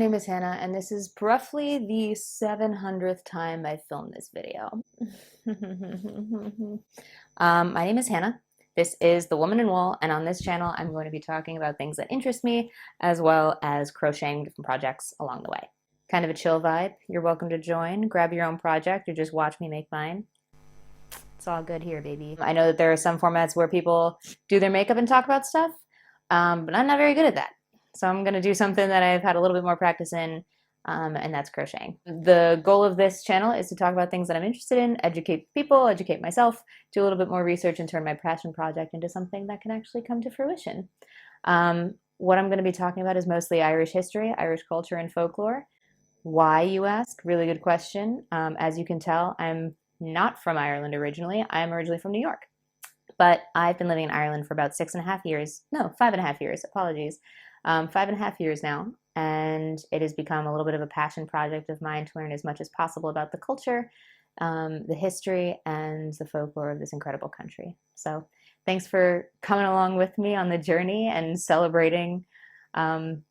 name is Hannah, and this is roughly the 700th time I filmed this video. My name is Hannah. This is The Woman in Wool, and on this channel, I'm going to be talking about things that interest me, as well as crocheting different projects along the way. Kind of a chill vibe. You're welcome to join, grab your own project, or just watch me make mine. It's all good here, baby. I know that there are some formats where people do their makeup and talk about stuff, but I'm not very good at that. So I'm going to do something that I've had a little bit more practice in, and that's crocheting. The goal of this channel is to talk about things that I'm interested in, educate people, educate myself, do a little bit more research, and turn my passion project into something that can actually come to fruition. What I'm going to be talking about is mostly Irish history, Irish culture, and folklore. Why, you ask? Really good question. As you can tell, I'm not from Ireland originally. I'm originally from New York. But I've been living in Ireland for about 6.5 years. No, 5.5 years. Apologies. 5.5 years now, and it has become a little bit of a passion project of mine to learn as much as possible about the culture, the history, and the folklore of this incredible country. So thanks for coming along with me on the journey and celebrating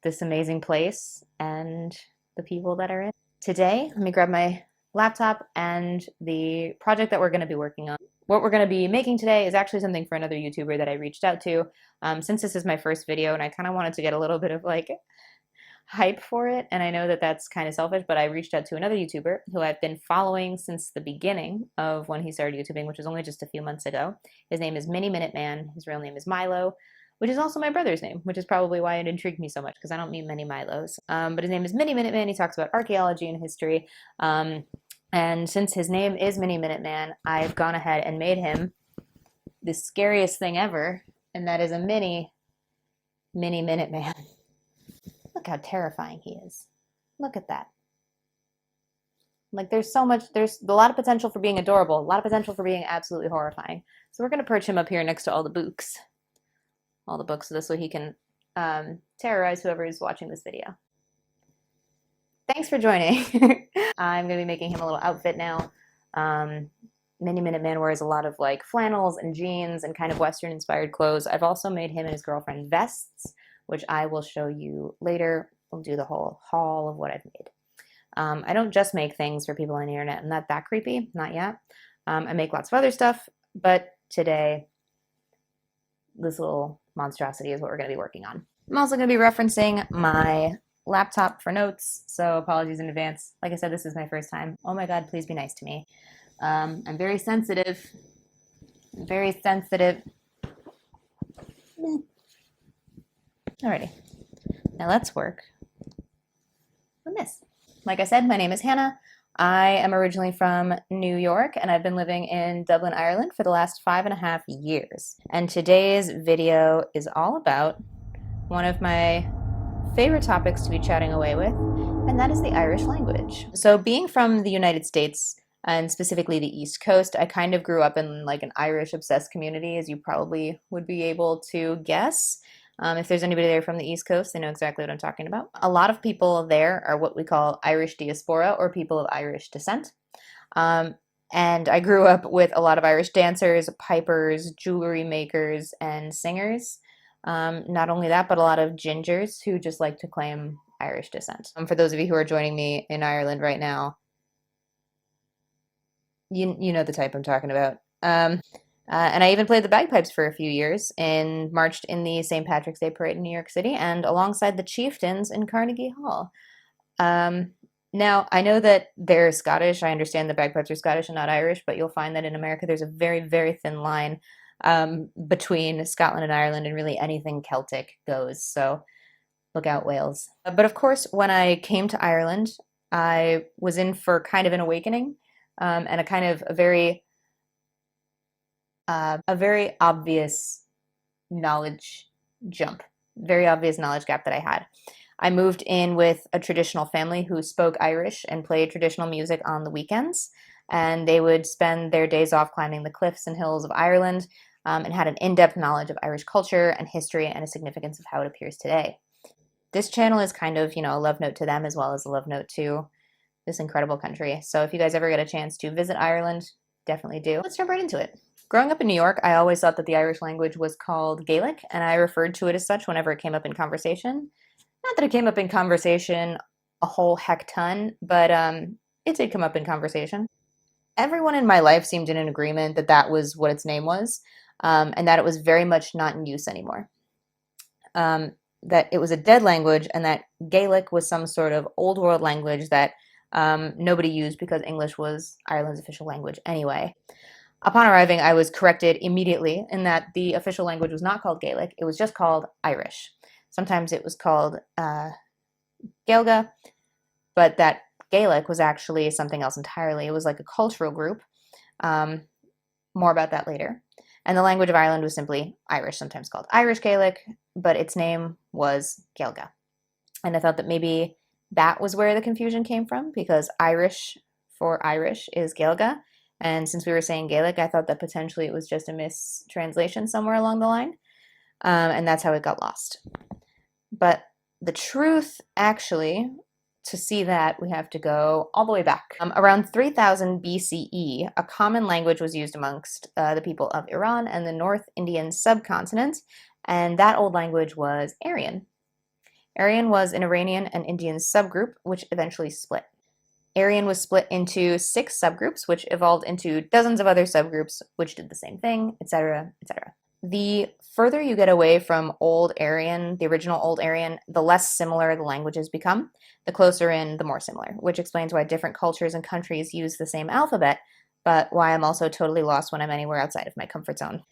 this amazing place and the people that are in. Today, let me grab my laptop and the project that we're going to be working on. What we're going to be making today is actually something for another YouTuber that I reached out to. Since this is my first video and I kind of wanted to get a little bit of like hype for it, and I know that that's kind of selfish, but I reached out to another YouTuber who I've been following since the beginning of when he started YouTubing, which was only just a few months ago. His name is Mini Minute Man. His real name is Milo, which is also my brother's name, which is probably why it intrigued me so much, because I don't meet many Milos. But his name is Mini Minute Man. He talks about archaeology and history. And since his name is Mini Minute Man, I've gone ahead and made him the scariest thing ever, and that is a Mini Minute Man. Look how terrifying he is. Look at that. Like, there's a lot of potential for being adorable, a lot of potential for being absolutely horrifying. So we're going to perch him up here next to all the books. All the books, so this way he can terrorize whoever is watching this video. Thanks for joining. I'm going to be making him a little outfit now. Mini Minute Man wears a lot of like flannels and jeans and kind of Western inspired clothes. I've also made him and his girlfriend vests, which I will show you later. We'll do the whole haul of what I've made. I don't just make things for people on the internet. I'm not that creepy, not yet. I make lots of other stuff, but today this little monstrosity is what we're going to be working on. I'm also going to be referencing my laptop for notes, so apologies in advance. Like I said, this is my first time. Oh my god, please be nice to me. I'm very sensitive. Very sensitive. Alrighty. Now let's work on this. Like I said, my name is Hannah. I am originally from New York, and I've been living in Dublin, Ireland for the last 5.5 years. And today's video is all about one of my favorite topics to be chatting away with, and that is the Irish language. So being from the United States, and specifically the East Coast, I kind of grew up in like an Irish obsessed community, as you probably would be able to guess. If there's anybody there from the East Coast, they know exactly what I'm talking about. A lot of people there are what we call Irish diaspora, or people of Irish descent. And I grew up with a lot of Irish dancers, pipers, jewelry makers, and singers. Not only that, but a lot of gingers who just like to claim Irish descent. For those of you who are joining me in Ireland right now, you know the type I'm talking about. And I even played the bagpipes for a few years and marched in the St. Patrick's Day Parade in New York City and alongside the Chieftains in Carnegie Hall. Now, I know that they're Scottish. I understand the bagpipes are Scottish and not Irish, but you'll find that in America there's a very, very thin line between Scotland and Ireland, and really anything Celtic goes. So look out, Wales. But of course, when I came to Ireland, I was in for kind of an awakening, and a kind of a very obvious knowledge jump, very obvious knowledge gap that I had. I moved in with a traditional family who spoke Irish and played traditional music on the weekends, and they would spend their days off climbing the cliffs and hills of Ireland, and had an in-depth knowledge of Irish culture and history and a significance of how it appears today. This channel is kind of, a love note to them as well as a love note to this incredible country. So if you guys ever get a chance to visit Ireland, definitely do. Let's jump right into it. Growing up in New York, I always thought that the Irish language was called Gaelic, and I referred to it as such whenever it came up in conversation. Not that it came up in conversation a whole heck ton, but it did come up in conversation. Everyone in my life seemed in agreement that that was what its name was, and that it was very much not in use anymore. That it was a dead language, and that Gaelic was some sort of old world language that nobody used because English was Ireland's official language anyway. Upon arriving, I was corrected immediately in that the official language was not called Gaelic, it was just called Irish. Sometimes it was called Gaelga, but that Gaelic was actually something else entirely. It was like a cultural group. More about that later. And the language of Ireland was simply Irish, sometimes called Irish Gaelic, but its name was Gaelga. And I thought that maybe that was where the confusion came from, because Irish for Irish is Gaelga. And since we were saying Gaelic, I thought that potentially it was just a mistranslation somewhere along the line. And that's how it got lost. But the truth, actually, to see that, we have to go all the way back. Around 3000 BCE, a common language was used amongst the people of Iran and the North Indian subcontinent, and that old language was Aryan. Aryan was an Iranian and Indian subgroup, which eventually split. Aryan was split into 6 subgroups, which evolved into dozens of other subgroups, which did the same thing, etc., etc. The further you get away from Old Aryan, the original Old Aryan, the less similar the languages become. The closer in, the more similar, which explains why different cultures and countries use the same alphabet, but why I'm also totally lost when I'm anywhere outside of my comfort zone.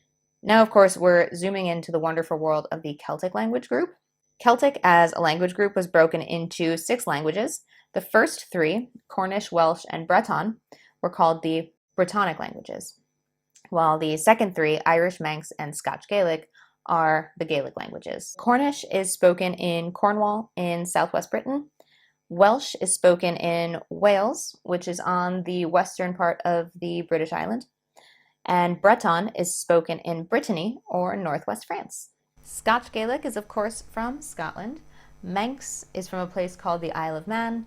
Now, of course, we're zooming into the wonderful world of the Celtic language group. Celtic as a language group was broken into 6 languages. The first 3, Cornish, Welsh, and Breton, were called the Brittonic languages, while the second 3, Irish, Manx, and Scotch Gaelic, are the Gaelic languages. Cornish is spoken in Cornwall in southwest Britain. Welsh is spoken in Wales, which is on the western part of the British Island. And Breton is spoken in Brittany, or northwest France. Scotch Gaelic is, of course, from Scotland. Manx is from a place called the Isle of Man.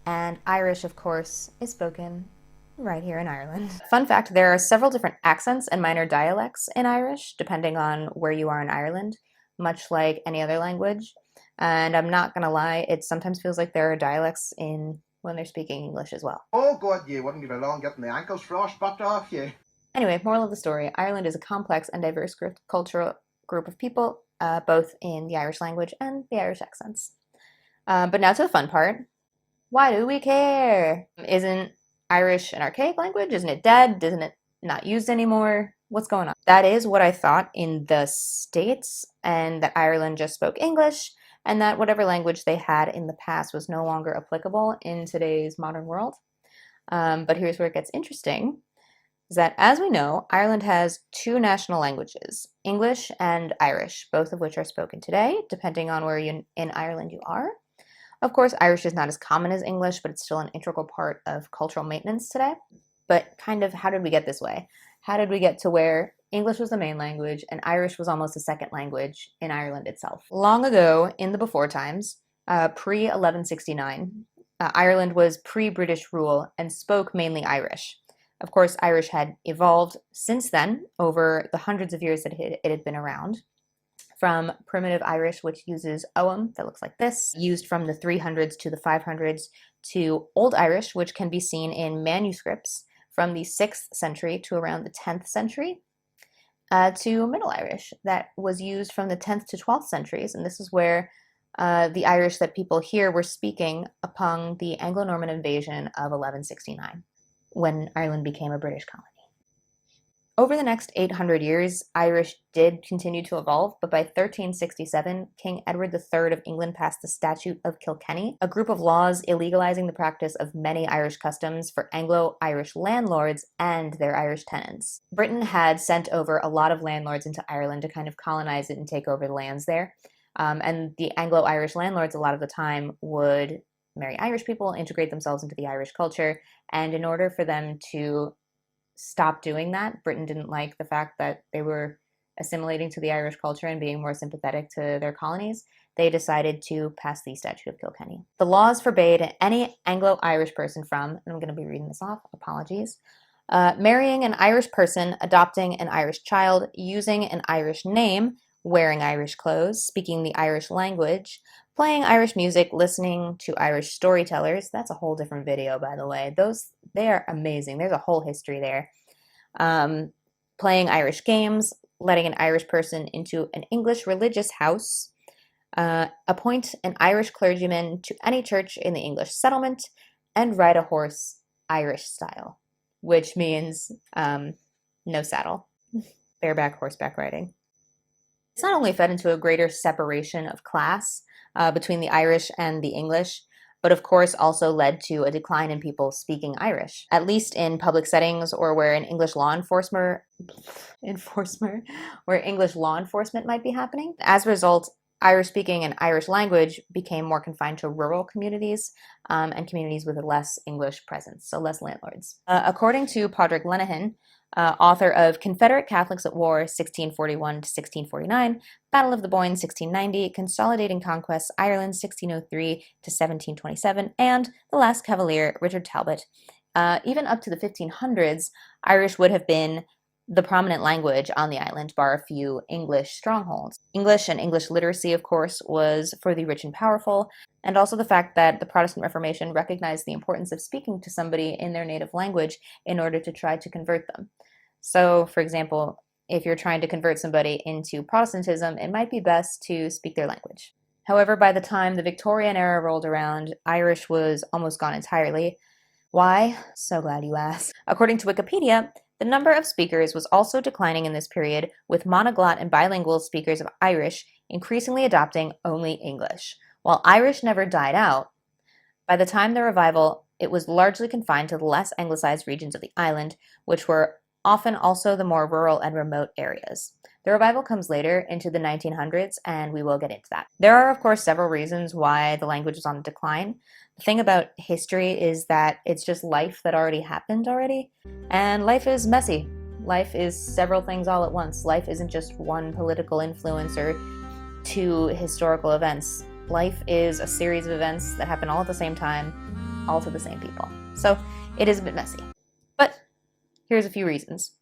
And Irish, of course, is spoken right here in Ireland. Fun fact, there are several different accents and minor dialects in Irish, depending on where you are in Ireland, much like any other language. And I'm not going to lie, it sometimes feels like there are dialects in when they're speaking English as well. Oh God, you wouldn't get along getting the ankles frostbite off you. Anyway, moral of the story, Ireland is a complex and diverse cultural group of people, both in the Irish language and the Irish accents. But now to the fun part. Why do we care? Isn't Irish an archaic language? Isn't it dead? Isn't it not used anymore? What's going on? That is what I thought in the States, and that Ireland just spoke English, and that whatever language they had in the past was no longer applicable in today's modern world. But here's where it gets interesting, is that, as we know, Ireland has 2 national languages, English and Irish, both of which are spoken today, depending on where in Ireland you are. Of course, Irish is not as common as English, but it's still an integral part of cultural maintenance today. But kind of, how did we get this way? How did we get to where English was the main language and Irish was almost a second language in Ireland itself? Long ago, in the before times, pre-1169, Ireland was pre-British rule and spoke mainly Irish. Of course, Irish had evolved since then over the hundreds of years that it had been around. From primitive Irish, which uses ogham, that looks like this, used from the 300s to the 500s, to Old Irish, which can be seen in manuscripts from the 6th century to around the 10th century, to Middle Irish, that was used from the 10th to 12th centuries, and this is where the Irish that people here were speaking upon the Anglo-Norman invasion of 1169, when Ireland became a British colony. Over the next 800 years, Irish did continue to evolve, but by 1367, King Edward III of England passed the Statute of Kilkenny, a group of laws illegalizing the practice of many Irish customs for Anglo-Irish landlords and their Irish tenants. Britain had sent over a lot of landlords into Ireland to kind of colonize it and take over the lands there, and the Anglo-Irish landlords a lot of the time would marry Irish people, integrate themselves into the Irish culture, and in order for them to stop doing that, Britain didn't like the fact that they were assimilating to the Irish culture and being more sympathetic to their colonies. They decided to pass the Statute of Kilkenny. The laws forbade any Anglo-Irish person from, and I'm going to be reading this off, apologies, marrying an Irish person, adopting an Irish child, using an Irish name, wearing Irish clothes, speaking the Irish language, playing Irish music, listening to Irish storytellers. That's a whole different video, by the way. They are amazing. There's a whole history there. Playing Irish games, letting an Irish person into an English religious house, appoint an Irish clergyman to any church in the English settlement, and ride a horse Irish style, which means no saddle, bareback horseback riding. It's not only fed into a greater separation of class between the Irish and the English, but of course also led to a decline in people speaking Irish, at least in public settings or where an English law enforcement might be happening. As a result, Irish speaking and Irish language became more confined to rural communities and communities with a less English presence, so less landlords. According to Padraig Lenihan, author of Confederate Catholics at War, 1641 to 1649, Battle of the Boyne, 1690, Consolidating Conquests, Ireland, 1603 to 1727, and The Last Cavalier, Richard Talbot. Even up to the 1500s, Irish would have been the prominent language on the island, bar a few English strongholds. English and English literacy, of course, was for the rich and powerful, and also the fact that the Protestant Reformation recognized the importance of speaking to somebody in their native language in order to try to convert them. So, for example, if you're trying to convert somebody into Protestantism, it might be best to speak their language. However, by the time the Victorian era rolled around, Irish was almost gone entirely. Why? So glad you asked. According to Wikipedia, the number of speakers was also declining in this period, with monoglot and bilingual speakers of Irish increasingly adopting only English. While Irish never died out, by the time the revival, it was largely confined to the less anglicized regions of the island, which were often also the more rural and remote areas. The revival comes later, into the 1900s, and we will get into that. There are, of course, several reasons why the language is on decline. The thing about history is that it's just life that already happened already, and life is messy. Life is several things all at once. Life isn't just one political influence or two historical events. Life is a series of events that happen all at the same time, all to the same people. So it is a bit messy. But here's a few reasons.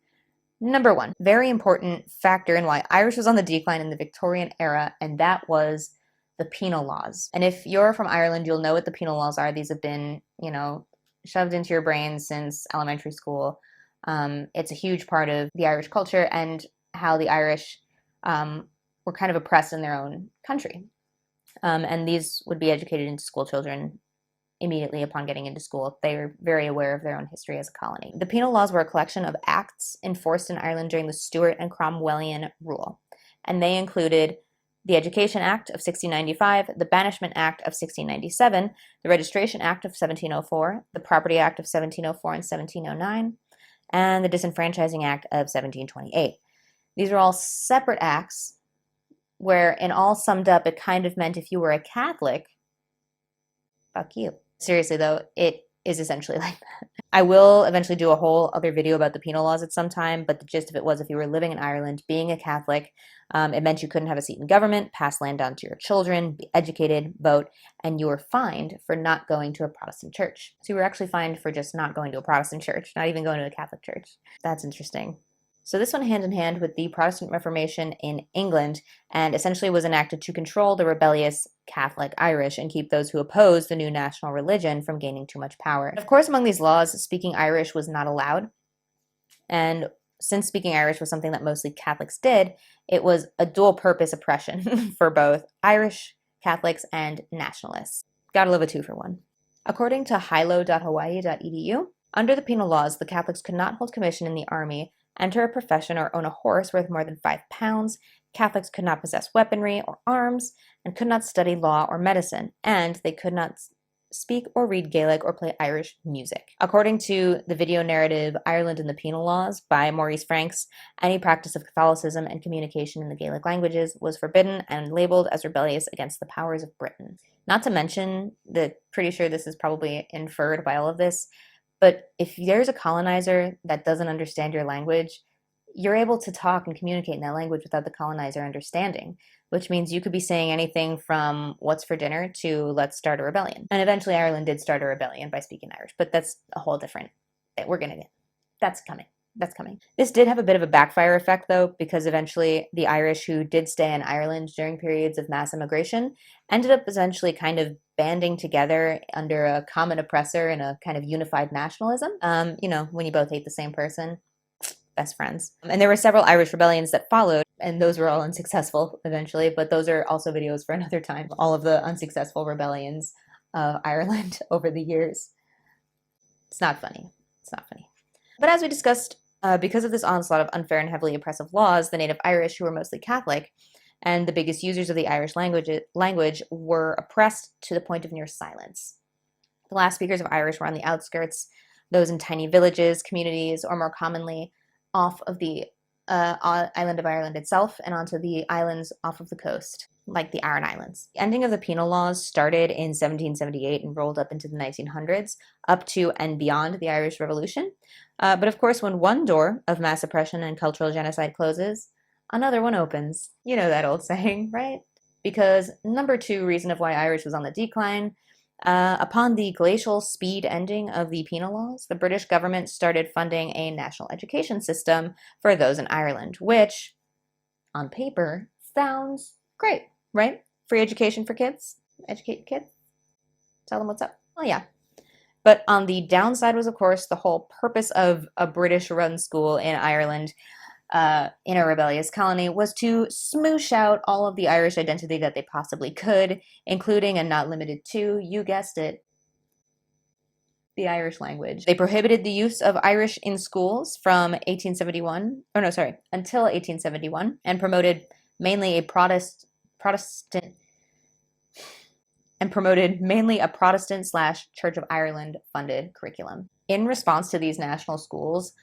Number one, very important factor in why Irish was on the decline in the Victorian era, and that was the penal laws. And if you're from Ireland, you'll know what the penal laws are. These have been, shoved into your brain since elementary school. It's a huge part of the Irish culture and how the Irish were kind of oppressed in their own country. And these would be educated into school children immediately upon getting into school. They were very aware of their own history as a colony. The penal laws were a collection of acts enforced in Ireland during the Stuart and Cromwellian rule, and they included the Education Act of 1695, the Banishment Act of 1697, the Registration Act of 1704, the Property Act of 1704 and 1709, and the Disenfranchising Act of 1728. These are all separate acts where, in all summed up, it kind of meant if you were a Catholic, fuck you. Seriously, though, it is essentially like that. I will eventually do a whole other video about the penal laws at some time, but the gist of it was if you were living in Ireland, being a Catholic, it meant you couldn't have a seat in government, pass land down to your children, be educated, vote, and you were fined for not going to a Protestant church. So you were actually fined for just not going to a Protestant church, not even going to a Catholic church. That's interesting. So this went hand in hand with the Protestant Reformation in England and essentially was enacted to control the rebellious Catholic Irish and keep those who opposed the new national religion from gaining too much power. Of course, among these laws, speaking Irish was not allowed. And since speaking Irish was something that mostly Catholics did, it was a dual-purpose oppression for both Irish Catholics and nationalists. Gotta love a two-for-one. According to Hilo.Hawaii.edu, under the penal laws, the Catholics could not hold commission in the army, enter a profession, or own a horse worth more than 5 pounds. Catholics could not possess weaponry or arms, and could not study law or medicine, and they could not speak or read Gaelic or play Irish music. According to the video narrative Ireland and the Penal Laws by Maurice Franks, any practice of Catholicism and communication in the Gaelic languages was forbidden and labeled as rebellious against the powers of Britain. Not to mention that, pretty sure this is probably inferred by all of this, but if there's a colonizer that doesn't understand your language, you're able to talk and communicate in that language without the colonizer understanding, which means you could be saying anything from what's for dinner to let's start a rebellion. And eventually Ireland did start a rebellion by speaking Irish, but that's a whole different thing. That's coming. That's coming. This did have a bit of a backfire effect, though, because eventually the Irish who did stay in Ireland during periods of mass immigration ended up essentially kind of banding together under a common oppressor and a kind of unified nationalism. When you both hate the same person, best friends. And there were several Irish rebellions that followed, and those were all unsuccessful eventually, but those are also videos for another time. All of the unsuccessful rebellions of Ireland over the years. It's not funny. It's not funny. But as we discussed, because of this onslaught of unfair and heavily oppressive laws, the native Irish, who were mostly Catholic, and the biggest users of the Irish language were oppressed to the point of near silence. The last speakers of Irish were on the outskirts, those in tiny villages, communities, or more commonly off of the island of Ireland itself and onto the islands off of the coast, like the Aran Islands. The ending of the penal laws started in 1778 and rolled up into the 1900s, up to and beyond the Irish Revolution. But of course, when one door of mass oppression and cultural genocide closes, another one opens. You know that old saying, right? Because number two reason of why Irish was on the decline, upon the glacial speed ending of the penal laws, the British government started funding a national education system for those in Ireland, which, on paper, sounds great, right? Free education for kids? Educate kids? Tell them what's up? Well, yeah. But on the downside was, of course, the whole purpose of a British-run school in Ireland in a rebellious colony was to smoosh out all of the Irish identity that they possibly could, including and not limited to, you guessed it, the Irish language. They prohibited the use of Irish in schools from until 1871, and promoted mainly a Protestant /Church of Ireland funded curriculum. In response to these national schools,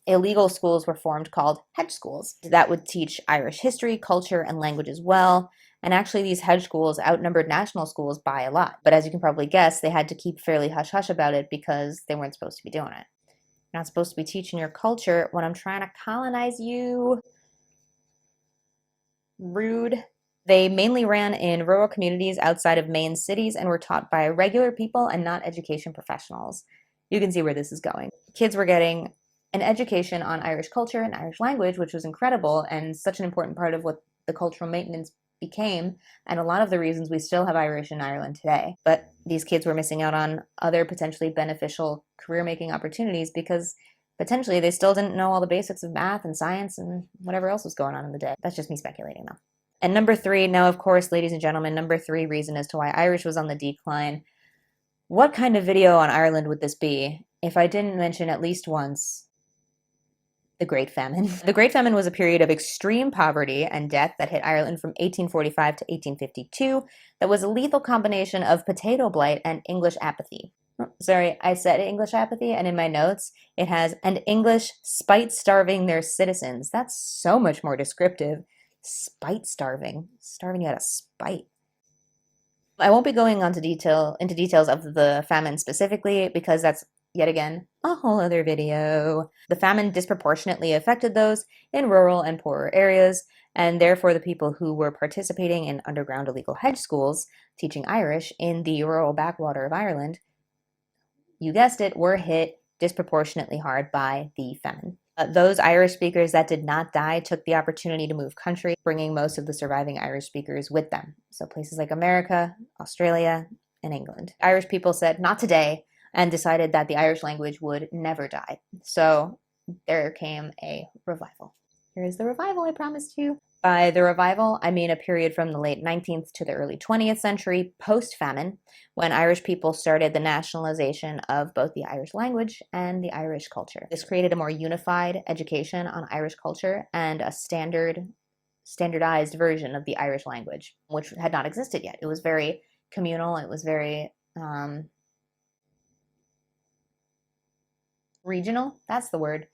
illegal schools were formed called hedge schools that would teach Irish history, culture, and language as well. And actually, these hedge schools outnumbered national schools by a lot. But as you can probably guess, they had to keep fairly hush-hush about it because they weren't supposed to be doing it. You're not supposed to be teaching your culture when I'm trying to colonize you. Rude. They mainly ran in rural communities outside of main cities and were taught by regular people and not education professionals. You can see where this is going. Kids were getting an education on Irish culture and Irish language, which was incredible and such an important part of what the cultural maintenance became, and a lot of the reasons we still have Irish in Ireland today. But these kids were missing out on other potentially beneficial career-making opportunities because potentially they still didn't know all the basics of math and science and whatever else was going on in the day. That's just me speculating, though. And number three, now, of course, ladies and gentlemen, number three reason as to why Irish was on the decline. What kind of video on Ireland would this be if I didn't mention at least once the Great Famine? The Great Famine was a period of extreme poverty and death that hit Ireland from 1845 to 1852 that was a lethal combination of potato blight and English apathy. Sorry, I said English apathy, and in my notes it has, and English spite-starving their citizens. That's so much more descriptive. Spite-starving. Starving you out of spite. I won't be going into details of the famine specifically because that's, yet again, a whole other video. The famine disproportionately affected those in rural and poorer areas, and therefore the people who were participating in underground illegal hedge schools teaching Irish in the rural backwater of Ireland, you guessed it, were hit disproportionately hard by the famine. Those Irish speakers that did not die took the opportunity to move country, bringing most of the surviving Irish speakers with them. So places like America, Australia, and England. Irish people said, not today, and decided that the Irish language would never die. So there came a revival. Here is the revival I promised you. By the revival, I mean a period from the late 19th to the early 20th century, post-famine, when Irish people started the nationalization of both the Irish language and the Irish culture. This created a more unified education on Irish culture and a standardized version of the Irish language, which had not existed yet. It was very communal. It was very regional. That's the word.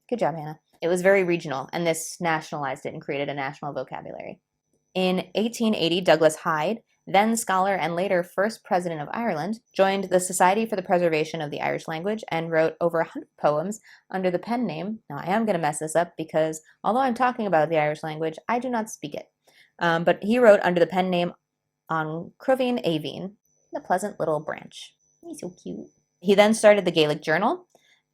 Good job, Hannah. It was very regional, and this nationalized it and created a national vocabulary. In 1880, Douglas Hyde, then scholar and later first president of Ireland, joined the Society for the Preservation of the Irish Language and wrote over 100 poems under the pen name. Now, I am going to mess this up because although I'm talking about the Irish language, I do not speak it. But he wrote under the pen name on Cruveen Aveen, the pleasant little branch. He's so cute. He then started the Gaelic Journal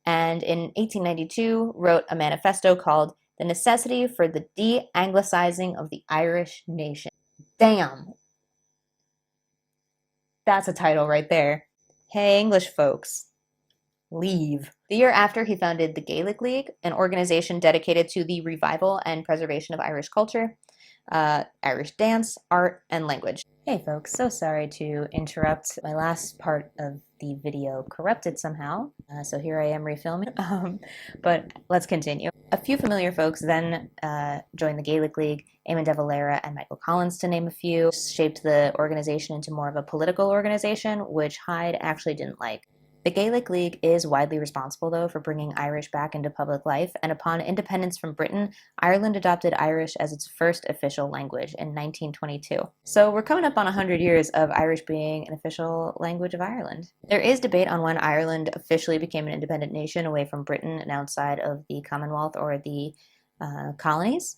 and in 1892 wrote a manifesto called The Necessity for the De-Anglicizing of the Irish Nation. Damn! That's a title right there. Hey, English folks. Leave. The year after, he founded the Gaelic League, an organization dedicated to the revival and preservation of Irish culture, Irish dance, art, and language. Hey folks, so sorry to interrupt. My last part of the video corrupted somehow, so here I am refilming, but let's continue. A few familiar folks then joined the Gaelic League, Eamon de Valera and Michael Collins to name a few, shaped the organization into more of a political organization, which Hyde actually didn't like. The Gaelic League is widely responsible, though, for bringing Irish back into public life, and upon independence from Britain, Ireland adopted Irish as its first official language in 1922. So we're coming up on 100 years of Irish being an official language of Ireland. There is debate on when Ireland officially became an independent nation away from Britain and outside of the Commonwealth or the colonies,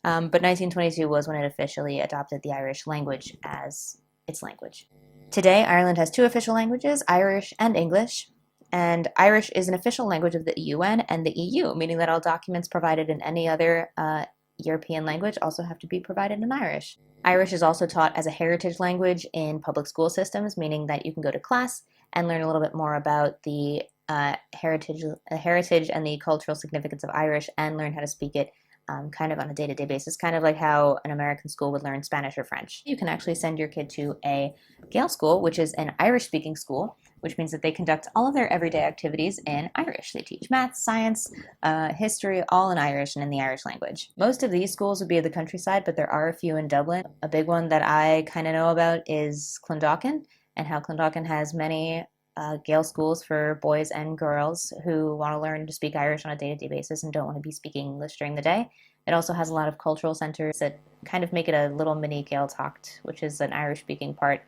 but 1922 was when it officially adopted the Irish language as its language. Today, Ireland has two official languages, Irish and English, and Irish is an official language of the UN and the EU, meaning that all documents provided in any other European language also have to be provided in Irish. Irish is also taught as a heritage language in public school systems, meaning that you can go to class and learn a little bit more about the heritage and the cultural significance of Irish and learn how to speak it kind of on a day-to-day basis, kind of like how an American school would learn Spanish or French. You can actually send your kid to a Yale school, which is an Irish-speaking school, which means that they conduct all of their everyday activities in Irish. They teach math, science, history, all in Irish and in the Irish language. Most of these schools would be at the countryside, but there are a few in Dublin. A big one that I kind of know about is Clondalkin, and how Clondalkin has many Gael schools for boys and girls who want to learn to speak Irish on a day-to-day basis and don't want to be speaking English during the day. It also has a lot of cultural centers that kind of make it a little mini Gaeltacht, which is an Irish-speaking part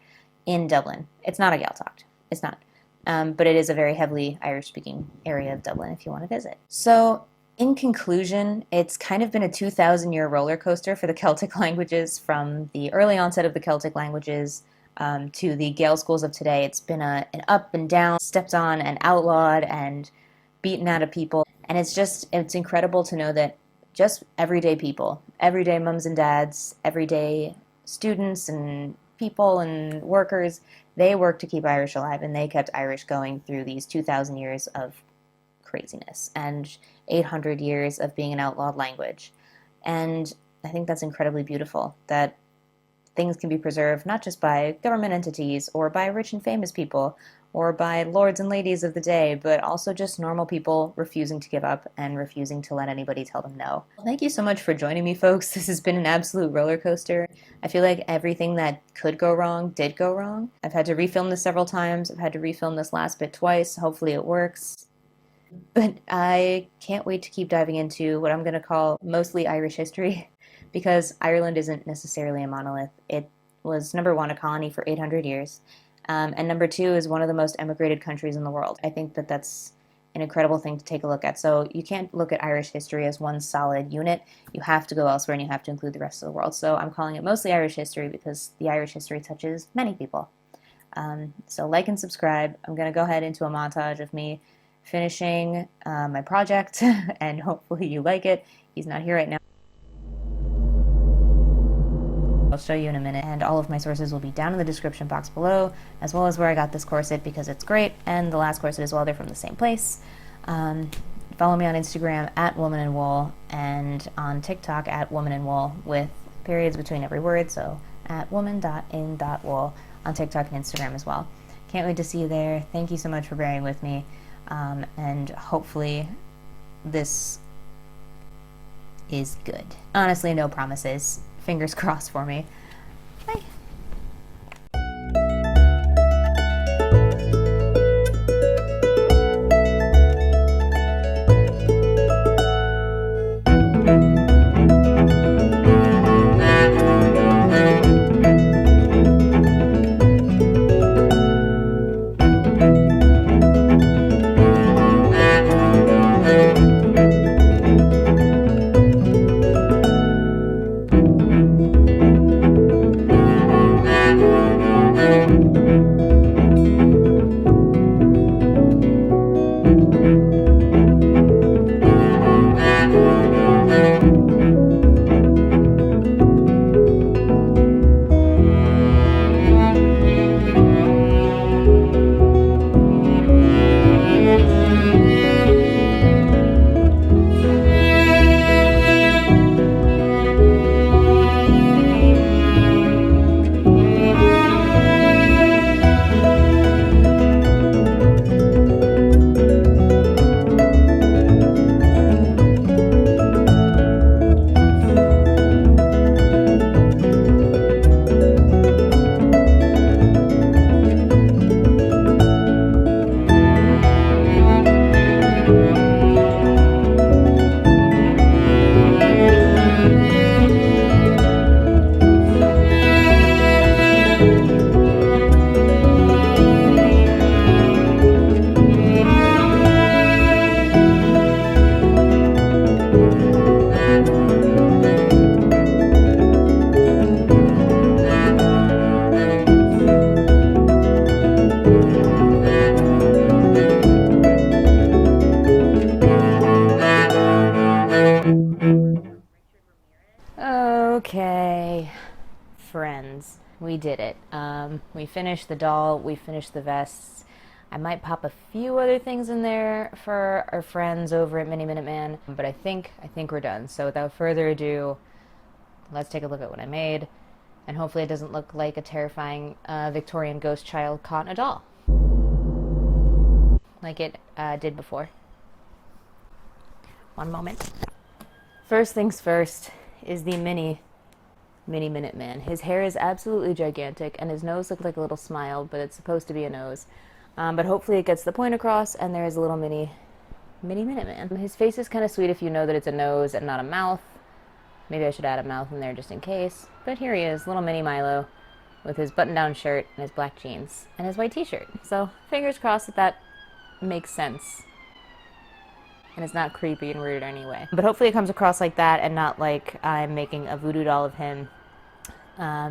in Dublin. It's not a Gaeltacht. It's not. But it is a very heavily Irish-speaking area of Dublin if you want to visit. So, in conclusion, it's kind of been a 2,000-year roller coaster for the Celtic languages, from the early onset of the Celtic languages to the Gael schools of today. It's been an up and down, stepped on and outlawed and beaten out of people. And it's incredible to know that just everyday people, everyday mums and dads, everyday students and people and workers, they worked to keep Irish alive, and they kept Irish going through these 2,000 years of craziness and 800 years of being an outlawed language. And I think that's incredibly beautiful, that things can be preserved not just by government entities or by rich and famous people or by lords and ladies of the day, but also just normal people refusing to give up and refusing to let anybody tell them no. Well, thank you so much for joining me, folks. This has been an absolute roller coaster. I feel like everything that could go wrong did go wrong. I've had to refilm this several times. I've had to refilm this last bit twice. Hopefully it works. But I can't wait to keep diving into what I'm going to call mostly Irish history, because Ireland isn't necessarily a monolith. It was, number one, a colony for 800 years, and number two, is one of the most emigrated countries in the world. I think that that's an incredible thing to take a look at. So you can't look at Irish history as one solid unit. You have to go elsewhere, and you have to include the rest of the world. So I'm calling it mostly Irish history because the Irish history touches many people. So like and subscribe. I'm going to go ahead into a montage of me finishing my project, and hopefully you like it. He's not here right now. I'll show you in a minute, and all of my sources will be down in the description box below, as well as where I got this corset because it's great, and the last corset as well. They're from the same place. Follow me on Instagram at womaninwool, and on TikTok at womaninwool, with periods between every word, so at woman.in.wool on TikTok and Instagram as well. Can't wait to see you there. Thank you so much for bearing with me, and hopefully this is good. Honestly, no promises. Fingers crossed for me. Bye. we did it. We finished the doll, we finished the vests. I might pop a few other things in there for our friends over at Mini Minute Man, but I think we're done. So without further ado, let's take a look at what I made, and hopefully it doesn't look like a terrifying Victorian ghost child caught in a doll, like it did before. One moment. First things first is the Mini Minute Man. His hair is absolutely gigantic, and his nose looks like a little smile, but it's supposed to be a nose. But hopefully it gets the point across, and there is a little Mini Minute Man. His face is kind of sweet if you know that it's a nose and not a mouth. Maybe I should add a mouth in there just in case. But here he is, little Mini Milo, with his button-down shirt and his black jeans and his white t-shirt. So fingers crossed that that makes sense. And it's not creepy and weird anyway. But hopefully it comes across like that and not like I'm making a voodoo doll of him,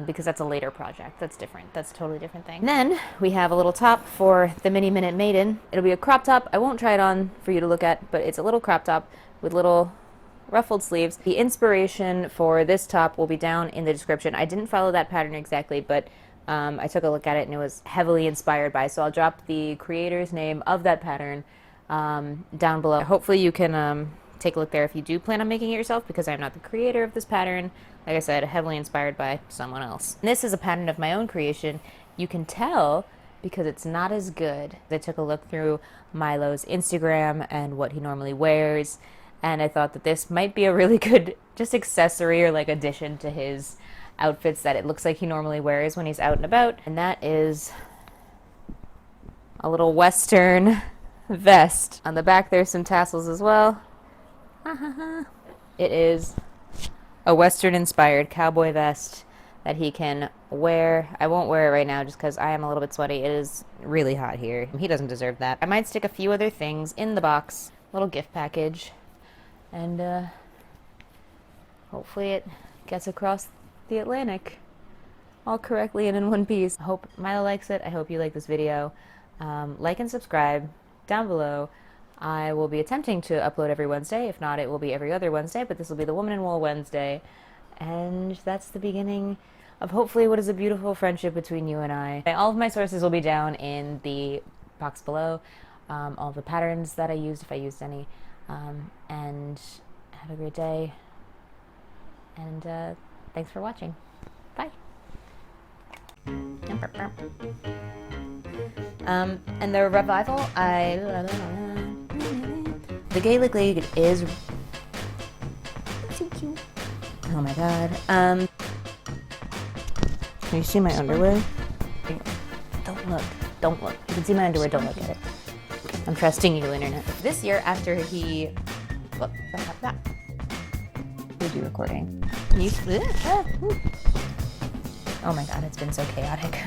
because that's a later project. That's different. That's a totally different thing. And then we have a little top for the Mini Minute Maiden. It'll be a crop top. I won't try it on for you to look at, but it's a little crop top with little ruffled sleeves. The inspiration for this top will be down in the description. I didn't follow that pattern exactly, but I took a look at it and it was heavily inspired by, so I'll drop the creator's name of that pattern down below. Hopefully you can take a look there if you do plan on making it yourself, because I'm not the creator of this pattern. Like I said, heavily inspired by someone else. And this is a pattern of my own creation. You can tell because it's not as good. I took a look through Milo's Instagram and what he normally wears, and I thought that this might be a really good just accessory or like addition to his outfits that it looks like he normally wears when he's out and about. And that is a little Western vest. On the back there's some tassels as well. It is a Western inspired cowboy vest that he can wear. I won't wear it right now just because I am a little bit sweaty. It is really hot here. He doesn't deserve that. I might stick a few other things in the box, little gift package, and hopefully it gets across the Atlantic all correctly and in one piece. I hope Milo likes it. I hope you like this video. Like and subscribe down below. I will be attempting to upload every Wednesday. If not, it will be every other Wednesday, but this will be the Woman in Wool Wednesday. And that's the beginning of hopefully what is a beautiful friendship between you and I. All of my sources will be down in the box below. All the patterns that I used, if I used any. And have a great day. And thanks for watching. Bye. And the revival, the Gaelic League is so cute. Oh my god. Can you see my underwear? Don't look. Don't look. You can see my underwear, don't look at it. I'm trusting you, internet. This year, after he... Look, that. Who's you recording? You... Oh my god, it's been so chaotic.